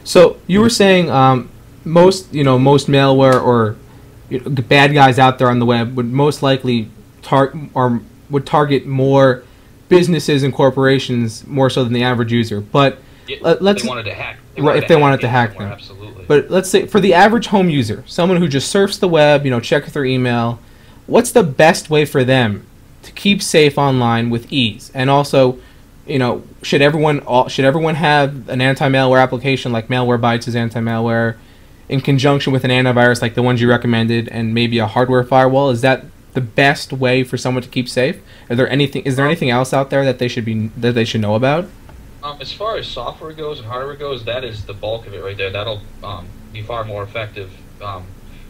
So you were saying most malware or bad guys out there on the web would most likely target more businesses and corporations more so than the average user. But let's they wanted to hack. If they wanted to hack them. Absolutely. But let's say for the average home user, someone who just surfs the web, checks their email, what's the best way for them to keep safe online with ease? And also, should everyone have an anti-malware application like Malwarebytes is anti-malware in conjunction with an antivirus like the ones you recommended and maybe a hardware firewall? Is that the best way for someone to keep safe? Is there anything else out there that they should know about? As far as software goes and hardware goes, that is the bulk of it right there. That'll be far more effective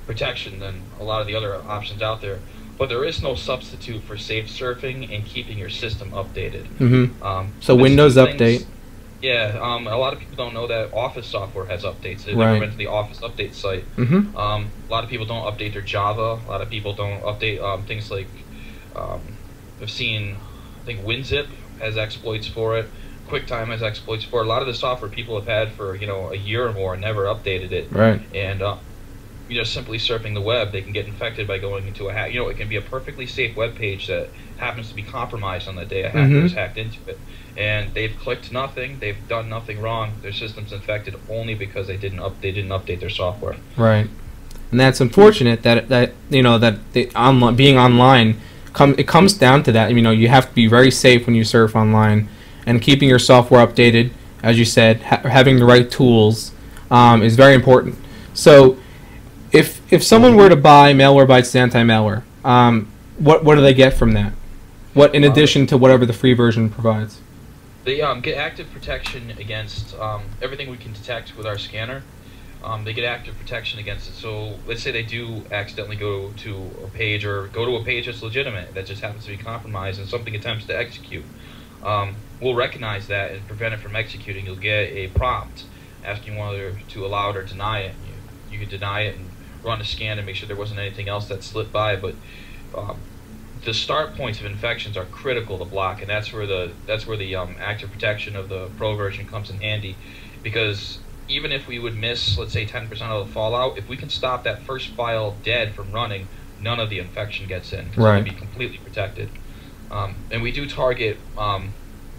protection than a lot of the other options out there. But there is no substitute for safe surfing and keeping your system updated. Mm-hmm. So Windows Update. Yeah, a lot of people don't know that Office software has updates. They've Right. never been to the Office update site. Mm-hmm. A lot of people don't update their Java. A lot of people don't update things like, I've seen, I think WinZip has exploits for it. QuickTime has exploits for it. A lot of the software people have had for a year or more and never updated it. Right. And simply surfing the web, they can get infected by going into a hack. It can be a perfectly safe web page that happens to be compromised on the day a hacker has hacked into it, and they've clicked nothing, they've done nothing wrong. Their system's infected only because they didn't update their software. Right. And that's unfortunate that being online it comes down to that. You have to be very safe when you surf online, and keeping your software updated, as you said, having the right tools is very important. So if someone were to buy Malwarebytes anti-malware, what do they get from that? What in addition to whatever the free version provides? They get active protection against everything we can detect with our scanner. They get active protection against it. So let's say they do accidentally go to a page that's legitimate, that just happens to be compromised, and something attempts to execute. We'll recognize that and prevent it from executing. You'll get a prompt asking whether to allow it or deny it. You can deny it and run a scan and make sure there wasn't anything else that slipped by. But the start points of infections are critical to block, and that's where the active protection of the Pro version comes in handy, because even if we would miss, let's say, 10% of the fallout, if we can stop that first file dead from running, none of the infection gets in. Right. It'll be completely protected. And we do target,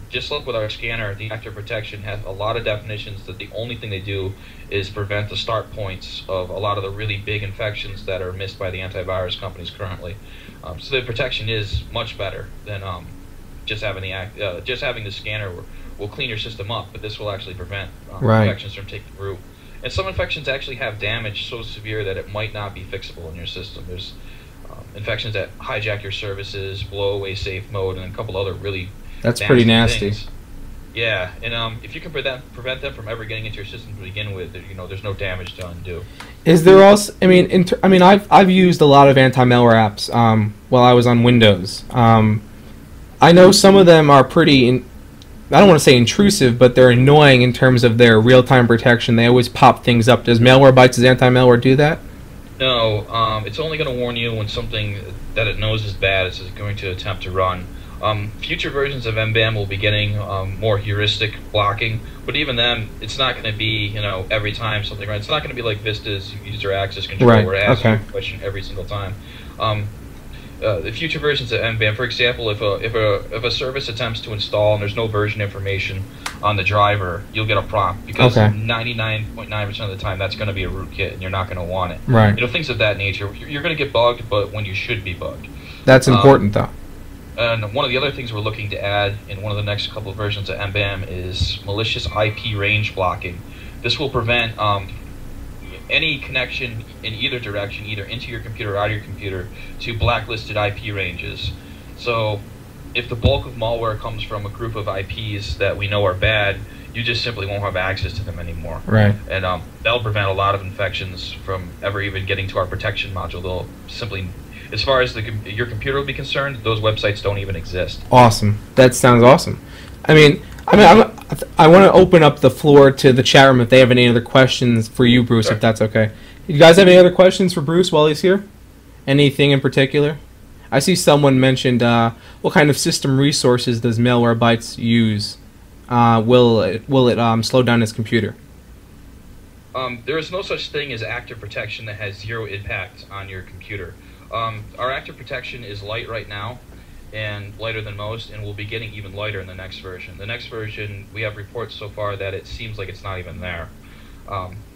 just like with our scanner, the active protection has a lot of definitions that the only thing they do is prevent the start points of a lot of the really big infections that are missed by the antivirus companies currently. So the protection is much better than just having the scanner will clean your system up, but this will actually prevent infections from taking root. And some infections actually have damage so severe that it might not be fixable in your system. There's infections that hijack your services, blow away safe mode, and a couple other really pretty nasty things. Yeah, and if you can prevent them from ever getting into your system to begin with, there's no damage to undo. Is there also? I've used a lot of anti-malware apps while I was on Windows. I know some of them are pretty. I don't want to say intrusive, but they're annoying in terms of their real-time protection. They always pop things up. Does Malwarebytes' anti-malware do that? No, it's only going to warn you when something that it knows is bad is going to attempt to run. Future versions of MBAM will be getting more heuristic blocking, but even then, it's not going to be every time something runs. It's not going to be like Vista's user access control, right. where it asks you a question every single time. The future versions of MBAM, for example, if a service attempts to install and there's no version information on the driver, you'll get a prompt, because 99.9% of the time that's going to be a rootkit and you're not going to want it. Right. Things of that nature. You're going to get bugged, but when you should be bugged. That's important, though. And one of the other things we're looking to add in one of the next couple of versions of MBAM is malicious IP range blocking. This will prevent any connection in either direction, either into your computer or out of your computer, to blacklisted IP ranges. So if the bulk of malware comes from a group of IPs that we know are bad, you just simply won't have access to them anymore. Right. And that'll prevent a lot of infections from ever even getting to our protection module. They'll simply, as far as your computer will be concerned, those websites don't even exist. Awesome. That sounds awesome. I want to open up the floor to the chat room if they have any other questions for you, Bruce, if that's okay. You guys have any other questions for Bruce while he's here? Anything in particular? I see someone mentioned what kind of system resources does Malwarebytes use? Will it slow down his computer? There is no such thing as active protection that has zero impact on your computer. Our active protection is light right now, and lighter than most, and will be getting even lighter in the next version. The next version, we have reports so far that it seems like it's not even there.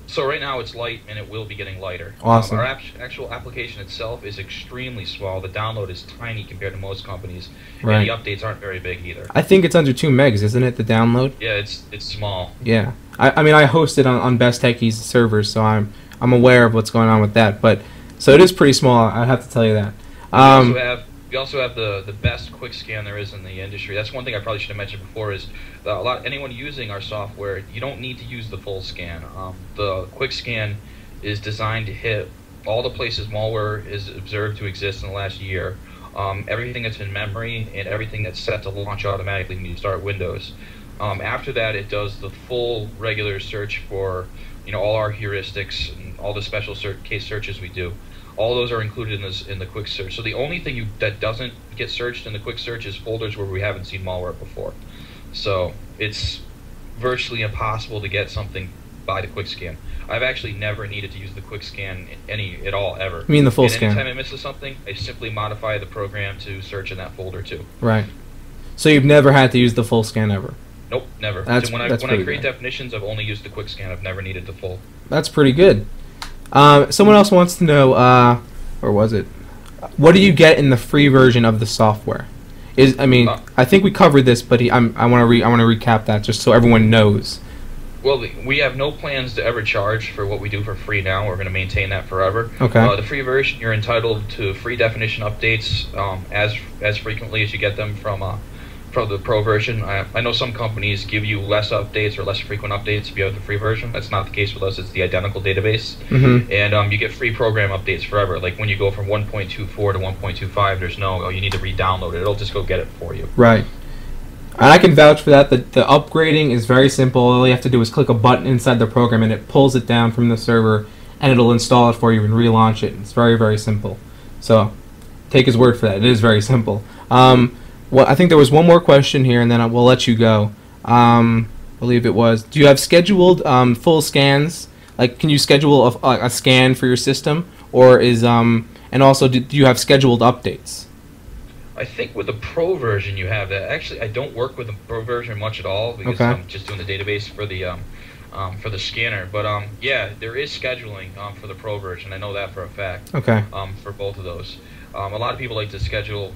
So right now it's light, and it will be getting lighter. Awesome. Our actual application itself is extremely small. The download is tiny compared to most companies, right. And the updates aren't very big either. I think it's under 2 megs, isn't it, the download? Yeah, it's small. Yeah. I mean, I host it on Best Techies servers, so I'm aware of what's going on with that. But so it is pretty small, I have to tell you that. We also have the best quick scan there is in the industry. That's one thing I probably should have mentioned before is anyone using our software, you don't need to use the full scan. The quick scan is designed to hit all the places malware is observed to exist in the last year, everything that's in memory, and everything that's set to launch automatically when you start Windows. After that, it does the full regular search for all our heuristics and all the special case searches we do. All those are included in the quick search. So the only thing that doesn't get searched in the quick search is folders where we haven't seen malware before. So it's virtually impossible to get something by the quick scan. I've actually never needed to use the quick scan at all ever. You mean the full scan? Anytime it misses something, I simply modify the program to search in that folder too. Right. So you've never had to use the full scan ever? Nope, never. When I create definitions, I've only used the quick scan. I've never needed the full. That's pretty good. Someone else wants to know, or was it? What do you get in the free version of the software? I think we covered this, but I want to recap that just so everyone knows. Well, we have no plans to ever charge for what we do for free now. We're going to maintain that forever. Okay. The free version, you're entitled to free definition updates as frequently as you get them from the pro version. I know some companies give you less updates or less frequent updates if you have the free version. That's not the case with us. It's the identical database. Mm-hmm. And you get free program updates forever. Like when you go from 1.24 to 1.25, there's no, you need to re-download it. It'll just go get it for you. Right. And I can vouch for that. The upgrading is very simple. All you have to do is click a button inside the program and it pulls it down from the server and it'll install it for you and relaunch it. It's very, very simple. So take his word for that. It is very simple. Well, I think there was one more question here, and then we'll let you go. I believe it was, do you have scheduled full scans? Like, can you schedule a scan for your system, or and also do you have scheduled updates? I think with the pro version you have that. Actually, I don't work with the pro version much at all because I'm just doing the database for the scanner. But yeah, there is scheduling for the pro version. I know that for a fact. Okay. For both of those. A lot of people like to schedule,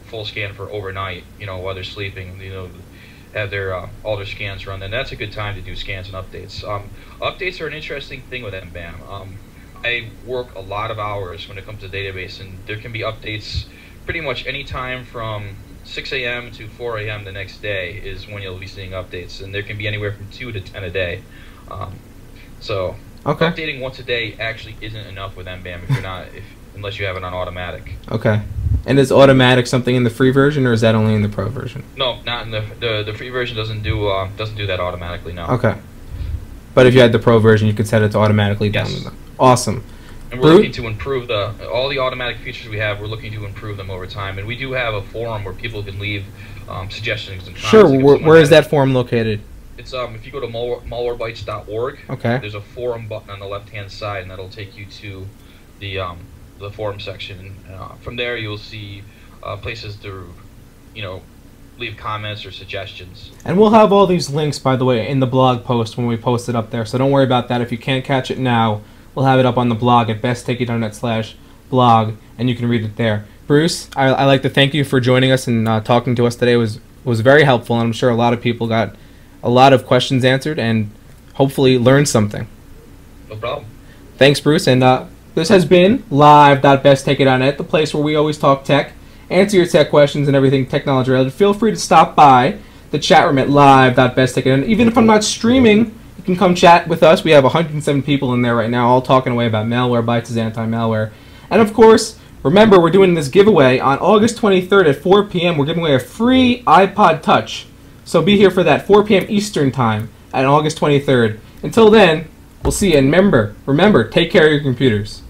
full scan for overnight, while they're sleeping, have their all their scans run. And that's a good time to do scans and updates. Updates are an interesting thing with MBAM. I work a lot of hours when it comes to database, and there can be updates pretty much any time from 6 a.m. to 4 a.m. the next day is when you'll be seeing updates, and there can be anywhere from 2 to 10 a day. So okay. Updating once a day actually isn't enough with MBAM if you're not unless you have it on automatic. Okay. And is automatic something in the free version, or is that only in the pro version? No, not in the free version. Doesn't do that automatically. No. Okay. But if you had the pro version, you could set it to automatically download them. Awesome. And we're looking to improve all the automatic features we have. We're looking to improve them over time, and we do have a forum where people can leave suggestions and comments. Sure. Where is that forum located? It's if you go to malwarebytes.org. Okay. There's a forum button on the left-hand side, and that'll take you to the forum section. From there, you'll see places to, leave comments or suggestions. And we'll have all these links, by the way, in the blog post when we post it up there. So don't worry about that. If you can't catch it now, we'll have it up on the blog at besttechie.net/blog, and you can read it there. Bruce, I'd like to thank you for joining us and talking to us today. It was very helpful, and I'm sure a lot of people got a lot of questions answered and hopefully learned something. No problem. Thanks, Bruce, and this has been live.besttechie.net, the place where we always talk tech, answer your tech questions and everything technology related. Feel free to stop by the chat room at live.besttechie.net. Even if I'm not streaming, you can come chat with us. We have 107 people in there right now, all talking away about Malwarebytes' anti-malware. And of course, remember, we're doing this giveaway on August 23rd at 4 p.m. We're giving away a free iPod Touch. So be here for that, 4 p.m. Eastern Time on August 23rd. Until then, we'll see you. And remember, take care of your computers.